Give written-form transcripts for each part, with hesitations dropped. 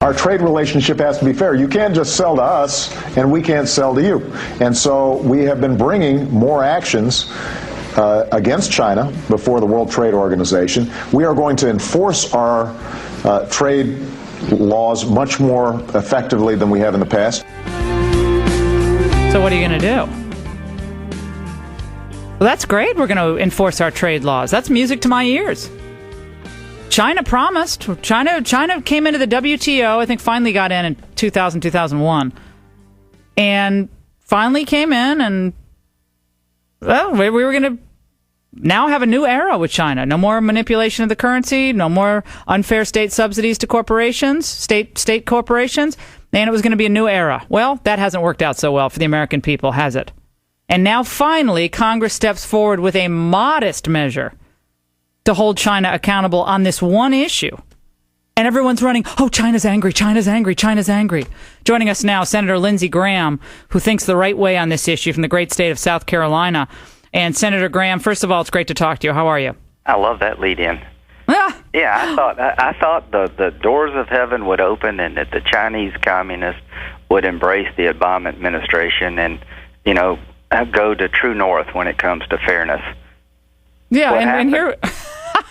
our trade relationship has to be fair. You can't just sell to us and we can't sell to you. And so we have been bringing more actions against China before the World Trade Organization. We are going to enforce our trade laws much more effectively than we have in the past. So what are you going to do? Well, that's great. We're going to enforce our trade laws. That's music to my ears. China promised. China came into the WTO, I think finally got in 2000, 2001. And finally came in and, well, we were going to now have a new era with China. No more manipulation of the currency, no more unfair state subsidies to corporations, state corporations, and it was going to be a new era. Well, that hasn't worked out so well for the American people, has it? And now finally, Congress steps forward with a modest measure to hold China accountable on this one issue. And everyone's running, oh, China's angry, China's angry, China's angry. Joining us now, Senator Lindsey Graham, who thinks the right way on this issue from the great state of South Carolina. And Senator Graham, first of all, it's great to talk to you. How are you? I love that lead-in. Ah. Yeah, I thought the doors of heaven would open and that the Chinese communists would embrace the Obama administration and, go to true north when it comes to fairness. Yeah, and here...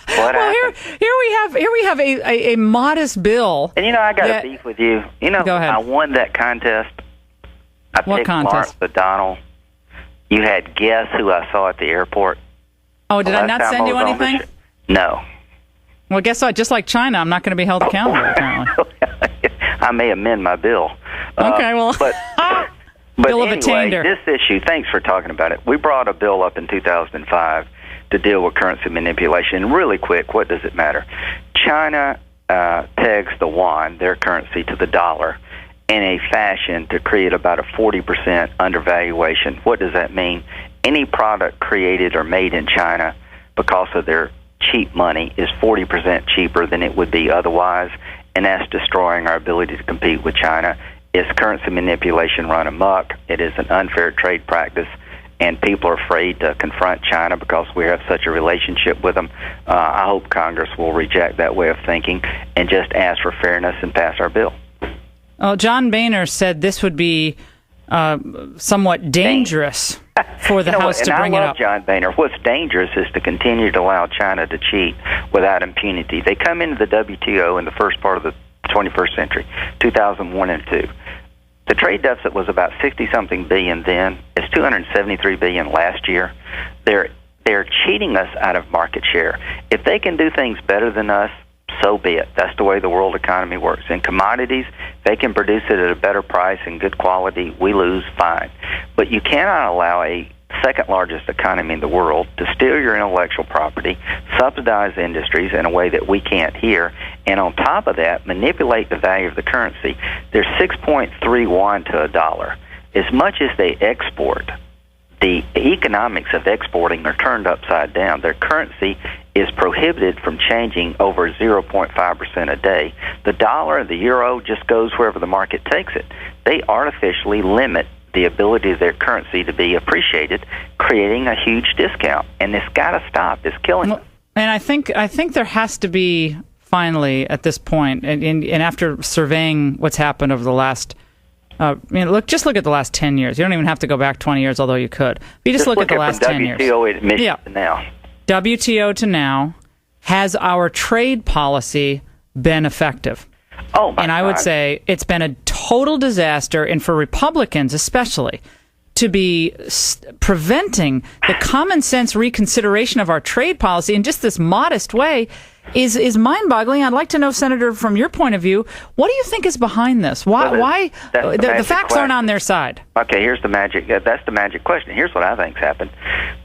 Well, here we have a modest bill. And I got a beef with you. Go ahead. I won that contest. I picked Lawrence O'Donnell. You had guess who I saw at the airport. Oh, did I not send you anything? No. Well, guess what? Just like China, I'm not going to be held accountable, apparently. I may amend my bill. Okay, well... But bill anyway, of attainder. This issue, thanks for talking about it. We brought a bill up in 2005 to deal with currency manipulation. Really quick, what does it matter? China pegs the yuan, their currency, to the dollar in a fashion to create about a 40% undervaluation. What does that mean? Any product created or made in China because of their cheap money is 40% cheaper than it would be otherwise, and that's destroying our ability to compete with China. It's currency manipulation run amok. It is an unfair trade practice, and people are afraid to confront China because we have such a relationship with them. I hope Congress will reject that way of thinking and just ask for fairness and pass our bill. Well, John Boehner said this would be somewhat dangerous for the House to bring it up. I love John Boehner. What's dangerous is to continue to allow China to cheat without impunity. They come into the WTO in the first part of the 21st century, 2001 and 2. The trade deficit was about 60-something billion then. It's $273 billion last year. They're cheating us out of market share. If they can do things better than us, so be it. That's the way the world economy works. In commodities, they can produce it at a better price and good quality. We lose, fine. But you cannot allow a second largest economy in the world to steal your intellectual property, subsidize industries in a way that we can't here, and on top of that, manipulate the value of the currency. There's 6.3 yuan to a dollar. As much as they export, the economics of exporting are turned upside down. Their currency is prohibited from changing over 0.5% a day. The dollar, the euro, just goes wherever the market takes it. They artificially limit the ability of their currency to be appreciated, creating a huge discount. And it's got to stop. It's killing them. And I think there has to be, finally, at this point, and after surveying what's happened over the last, just look at the last 10 years. You don't even have to go back 20 years, although you could. You just look at the last 10 years. WTO admission to now. WTO to now, has our trade policy been effective? Oh, my And I would say it's been a total disaster, and for Republicans especially, to be preventing the common sense reconsideration of our trade policy in just this modest way is mind-boggling. I'd like to know, Senator, from your point of view, what do you think is behind this? Why the facts aren't on their side? Okay, here's the magic. That's the magic question. Here's what I think's happened.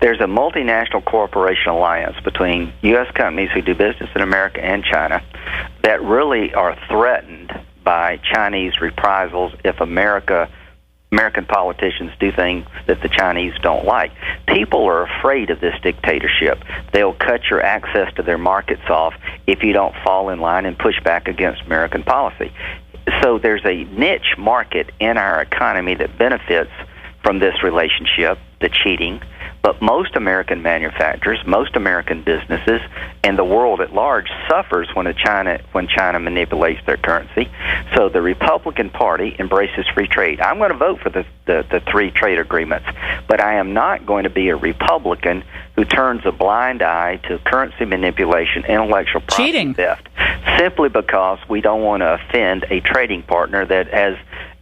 There's a multinational corporation alliance between U.S. companies who do business in America and China that really are threatened by Chinese reprisals if American politicians do things that the Chinese don't like. People are afraid of this dictatorship. They'll cut your access to their markets off if you don't fall in line and push back against American policy. So there's a niche market in our economy that benefits from this relationship, the cheating, But most American manufacturers, most American businesses, and the world at large suffers when China manipulates their currency. So the Republican Party embraces free trade. I'm going to vote for the three trade agreements, but I am not going to be a Republican who turns a blind eye to currency manipulation, intellectual property theft, simply because we don't want to offend a trading partner that has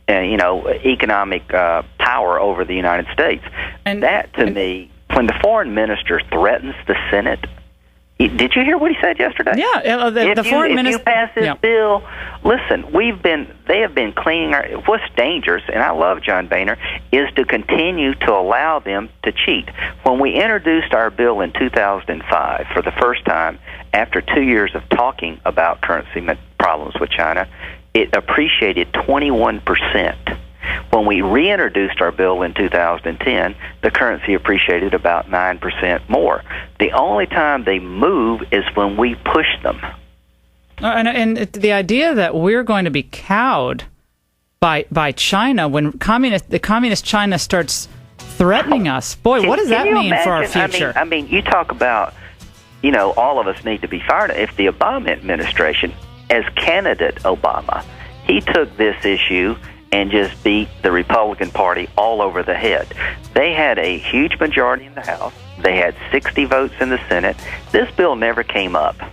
economic power over the United States. And that, to me, when the foreign minister threatens the Senate, did you hear what he said yesterday? Yeah, the foreign minister. If you pass this bill, listen, they have been cleaning what's dangerous, and I love John Boehner, is to continue to allow them to cheat. When we introduced our bill in 2005 for the first time, after 2 years of talking about currency problems with China, it appreciated 21%. When we reintroduced our bill in 2010, the currency appreciated about 9% more. The only time they move is when we push them. And the idea that we're going to be cowed by China when the communist China starts threatening us, boy, what does that mean for our future? I mean, you talk about, all of us need to be fired. If the Obama administration, as candidate Obama, he took this issue and just beat the Republican Party all over the head. They had a huge majority in the House. They had 60 votes in the Senate. This bill never came up.